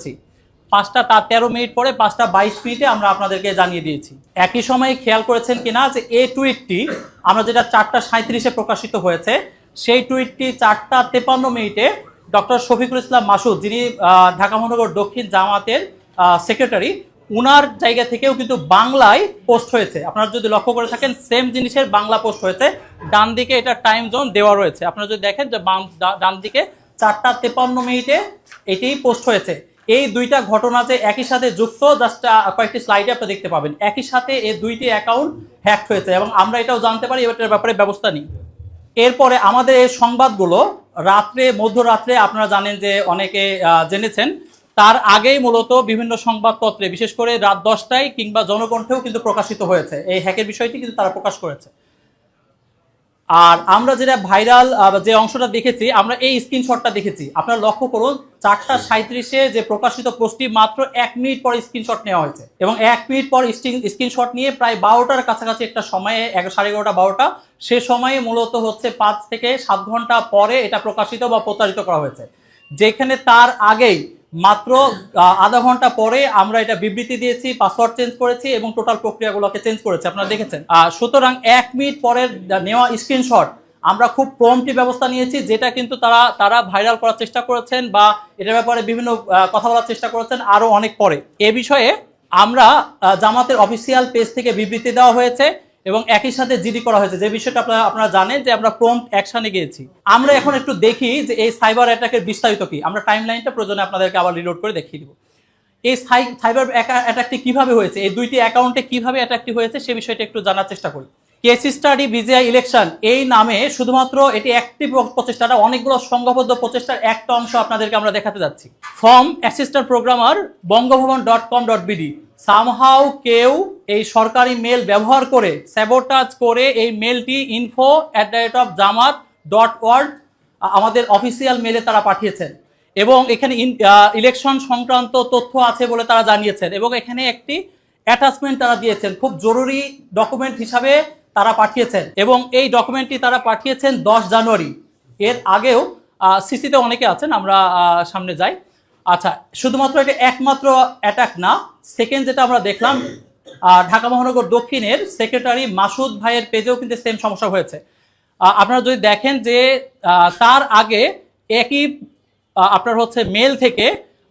করেছি। 5টা 13 মিনিট পরে 5টা 22 মিনিটে আমরা আপনাদেরকে জানিয়ে দিয়েছি। একই সময়ে খেয়াল করেছেন কিনা যে এই টুইটটি আমরা যেটা 4টা 37-এ প্রকাশিত হয়েছে, সেই টুইটটি 4টা 53 মিনিটে ডক্টর শফিকুল ইসলাম মাসুদ, যিনি ঢাকা মহানগর দক্ষিণ জামাতের সেক্রেটারি, উনার জায়গা থেকেও কিন্তু বাংলায় পোস্ট হয়েছে। আপনারা যদি লক্ষ্য করে থাকেন, সেম জিনিসের বাংলা পোস্ট হয়েছে। ডান দিকে এটা টাইম জোন দেওয়া রয়েছে, আপনারা যদি দেখেন যে ডান দিকে 4টা 53 মিনিটে এটিই পোস্ট হয়েছে। এই দুইটা ঘটনা যে একই সাথে যুক্ত, জাস্ট কয়েকটি স্লাইডে আপনি দেখতে পাবেন, একই সাথে এই দুইটি অ্যাকাউন্ট হ্যাক হয়েছে এবং আমরা এটাও জানতে পারি, এটার ব্যাপারে ব্যবস্থা নিই। এরপরে আমাদের এই সংবাদগুলো মধ্যরাত্রে আপনারা জানেন যে অনেকে জেনেছেন, তার আগেই মূলত বিভিন্ন সংবাদপত্রে, বিশেষ করে রাত 10টায় কিংবা জনকণ্ঠেও কিন্তু প্রকাশিত হয়েছে এই হ্যাকের বিষয়টি, কিন্তু তারা প্রকাশ করেছে। আর আমরা যেটা ভাইরাল যে অংশটা দেখেছি, আমরা এই স্ক্রিনশটটা দেখেছি। আপনারা লক্ষ্য করুন, 4টা 37-এ যে প্রকাশিত পোস্টটি মাত্র 1 মিনিট পর স্ক্রিনশট নেওয়া হয়েছে এবং 1 মিনিট পর স্ক্রিনশট নিয়ে প্রায় 12টার কাছাকাছি একটা সময়ে, 11:30 12টা, সে সময়ে মূলত হচ্ছে 5 থেকে 7 ঘন্টা পরে এটা প্রকাশিত বা প্রচারিত করা হয়েছে। যেখানে তার আগেই মাত্র আধা ঘন্টা পরে আমরা এটা বিবৃতি দিয়েছি, পাসওয়ার্ড চেঞ্জ করেছি এবং টোটাল প্রক্রিয়াগুলোকে চেঞ্জ করেছি, আপনারা দেখেছেন। সুতরাং 1 মিনিট পরের নেওয়া স্ক্রিনশট আমরা খুব প্রম্পটলি ব্যবস্থা নিয়েছি, যেটা কিন্তু তারা ভাইরাল করার চেষ্টা করেছেন বা এটার ব্যাপারে বিভিন্ন কথা বলার চেষ্টা করেছেন আরো অনেক পরে। এ বিষয়ে আমরা জামাতের অফিসিয়াল পেজ থেকে বিবৃতি দেওয়া হয়েছে এবং একই সাথে জিডি করা হয়েছে, যে বিষয়টা আপনারা জানেন যে আমরা প্রম্পট অ্যাকশনে গিয়েছি। আমরা এখন একটু দেখি যে এই সাইবার অ্যাটাকের বিস্তারিত কি। আমরা টাইমলাইনটা প্রয়োজনে আপনাদেরকে আবার রিলোড করে দেখিয়ে দিব। এই সাইবার অ্যাটাকটি কিভাবে হয়েছে, এই দুইটি অ্যাকাউন্টে কিভাবে অ্যাটাকটি হয়েছে, সে বিষয়টা একটু জানার চেষ্টা করি। কেস স্টাডি বিজিআই ইলেকশন এই নামে শুধুমাত্র এটি একটি প্রচেষ্টাটা, অনেকগুলো সংঘবদ্ধ প্রচেষ্টার একটা অংশ আপনাদেরকে আমরা দেখাতে যাচ্ছি। ফর্ম অ্যাসিস্ট্যান্ট প্রোগ্রামার বঙ্গভবন.com.bd, সামহাউ কেউ এই সরকারি মেল ব্যবহার করে স্যাবোটাজ করে এই মেলটি info@jamat.org আমাদের অফিসিয়াল মেলে তারা পাঠিয়েছেন এবং এখানে ইলেকশন সংক্রান্ত তথ্য আছে বলে তারা জানিয়েছেন এবং এখানে একটি অ্যাটাচমেন্ট তারা দিয়েছেন, খুব জরুরি ডকুমেন্ট হিসাবে তারা পাঠিয়েছেন এবং এই ডকুমেন্টটি তারা পাঠিয়েছেন 10 জানুয়ারি। এর আগেও সিসিতে অনেকে আছেন, আমরা সামনে যাই। আচ্ছা, শুধুমাত্র এটা একমাত্র অ্যাটাক না, সেকেন্ড যেটা আমরা দেখলাম, ঢাকা মহানগর দক্ষিণের সেক্রেটারি মাসুদ ভাইয়ের পেজেও কিন্তু সেম সমস্যা হয়েছে। আপনারা যদি দেখেন যে তার আগে একই আপনার হচ্ছে মেল থেকে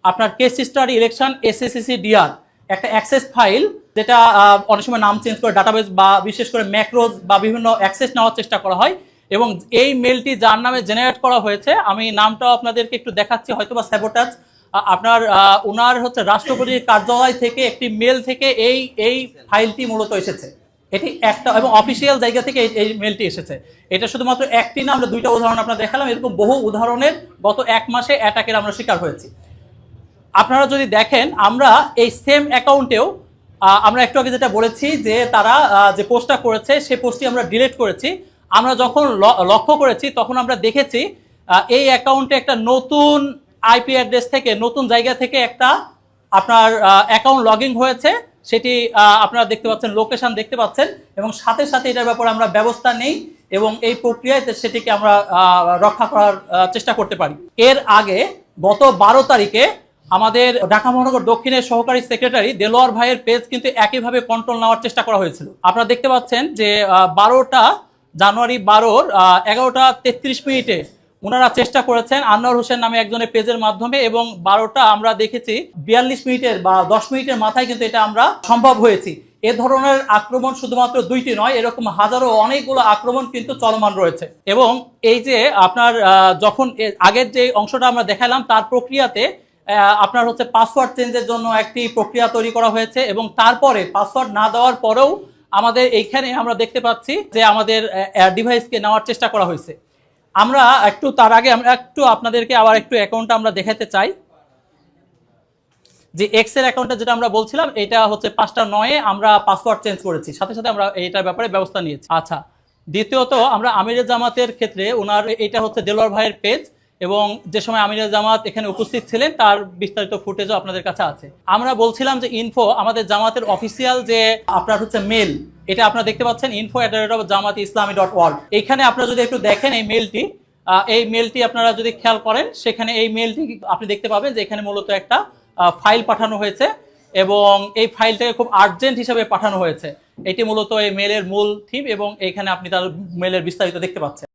আপনার case study election SSCC DR একটা অ্যাক্সেস ফাইল, যেটা অনেক সময় নাম চেঞ্জ করে ডাটাবেস বা বিশেষ করে ম্যাক্রোজ বা বিভিন্ন অ্যাক্সেস নেওয়ার চেষ্টা করা হয় এবং এই মেলটি যার নামে জেনারেট করা হয়েছে, আমি নামটাও আপনাদেরকে একটু দেখাচ্ছি, হয়তো বা স্যাবোটাজ, আপনার ওনার হচ্ছে রাষ্ট্রপতির কার্যালয় থেকে একটি মেল থেকে এই ফাইলটি মূলত এসেছে। এটি একটা এবং অফিসিয়াল জায়গা থেকে এই মেলটি এসেছে। এটা শুধুমাত্র একটি না, আমরা দুইটা উদাহরণ আপনারা দেখালাম, এরকম বহু উদাহরণের গত 1 মাসে অ্যাটাকের আমরা শিকার হয়েছি। আপনারা যদি দেখেন, আমরা এই সেম অ্যাকাউন্টেও আমরা একটু আগে যেটা বলেছি যে তারা যে পোস্টটা করেছে সেই পোস্টটি আমরা ডিলিট করেছি। আমরা যখন লক্ষ্য করেছি তখন আমরা দেখেছি এই অ্যাকাউন্টে একটা নতুন আইপি অ্যাড্রেস থেকে, নতুন জায়গা থেকে একটা আপনার অ্যাকাউন্ট লগ ইন হয়েছে, সেটি আপনারা দেখতে পাচ্ছেন, লোকেশন দেখতে পাচ্ছেন এবং সাথে সাথে এটার ব্যাপারে আমরা ব্যবস্থা নেই এবং এই প্রক্রিয়ায় সেটিকে আমরা রক্ষা করার চেষ্টা করতে পারি। এর আগে গত 12 তারিখে আমাদের ঢাকা মহানগর দক্ষিণের সহকারী সেক্রেটারি দেলোয়ার ভাইয়ের পেজ কিন্তু একইভাবে কন্ট্রোল নেওয়ার চেষ্টা করা হয়েছিল। আপনারা দেখতে পাচ্ছেন যে 12 জানুয়ারি 11টা 33 মিনিটে ওনারা চেষ্টা করেছেন আনোয়ার হোসেন নামে একজনের পেজের মাধ্যমে এবং 12টা আমরা দেখেছি 42 মিনিটের বা 10 মিনিটের মাথায় কিন্তু এটা আমরা সম্ভব হয়েছি। এ ধরনের আক্রমণ শুধুমাত্র 2টি নয়, এরকম হাজারো অনেকগুলো আক্রমণ কিন্তু চলমান রয়েছে এবং এই যে আপনার যখন আগের যে অংশটা আমরা দেখালাম তার প্রক্রিয়াতে আপনার হচ্ছে পাসওয়ার্ড চেঞ্জের জন্য একটি প্রক্রিয়া তৈরি করা হয়েছে এবং তারপরে পাসওয়ার্ড না দেওয়ার পরেও আমাদের এইখানে আমরা দেখতে পাচ্ছি যে আমাদের ডিভাইসকে নেওয়ার চেষ্টা করা হয়েছে। আমরা একটু তার আগে আমরা একটু আপনাদেরকে আবার একটু অ্যাকাউন্টটা আমরা দেখাতে চাই যে এক্স এর অ্যাকাউন্টে যেটা আমরা বলছিলাম, এটা হচ্ছে 5টা 9-এ আমরা পাসওয়ার্ড চেঞ্জ করেছি, সাথে সাথে আমরা এইটার ব্যাপারে ব্যবস্থা নিয়েছি। আচ্ছা, দ্বিতীয়ত আমরা আমিরে জামাতের ক্ষেত্রে ওনার এটা হচ্ছে দেলোয়ার ভাইয়ের পেজ এবং যে সময় আমিরে জামাত এখানে উপস্থিত ছিলেন তার বিস্তারিত ফুটেজও আপনাদের কাছে আছে। আমরা বলছিলাম যে ইনফো আমাদের জামাতের অফিসিয়াল যে আপনার হচ্ছে মেল, এটা আপনারা দেখতে পাচ্ছেন info@jamaatislami.org। এখানে আপনারা যদি একটু দেখেন এই মেলটি আপনারা যদি খেয়াল করেন, সেখানে এই মেলটি আপনি দেখতে পাবেন যে এখানে মূলত একটা ফাইল পাঠানো হয়েছে এবং এই ফাইলটাকে খুব আর্জেন্ট হিসেবে পাঠানো হয়েছে। এটি মূলত এই মেলের মূল থিম এবং এখানে আপনি তার মেলের বিস্তারিত দেখতে পাচ্ছেন।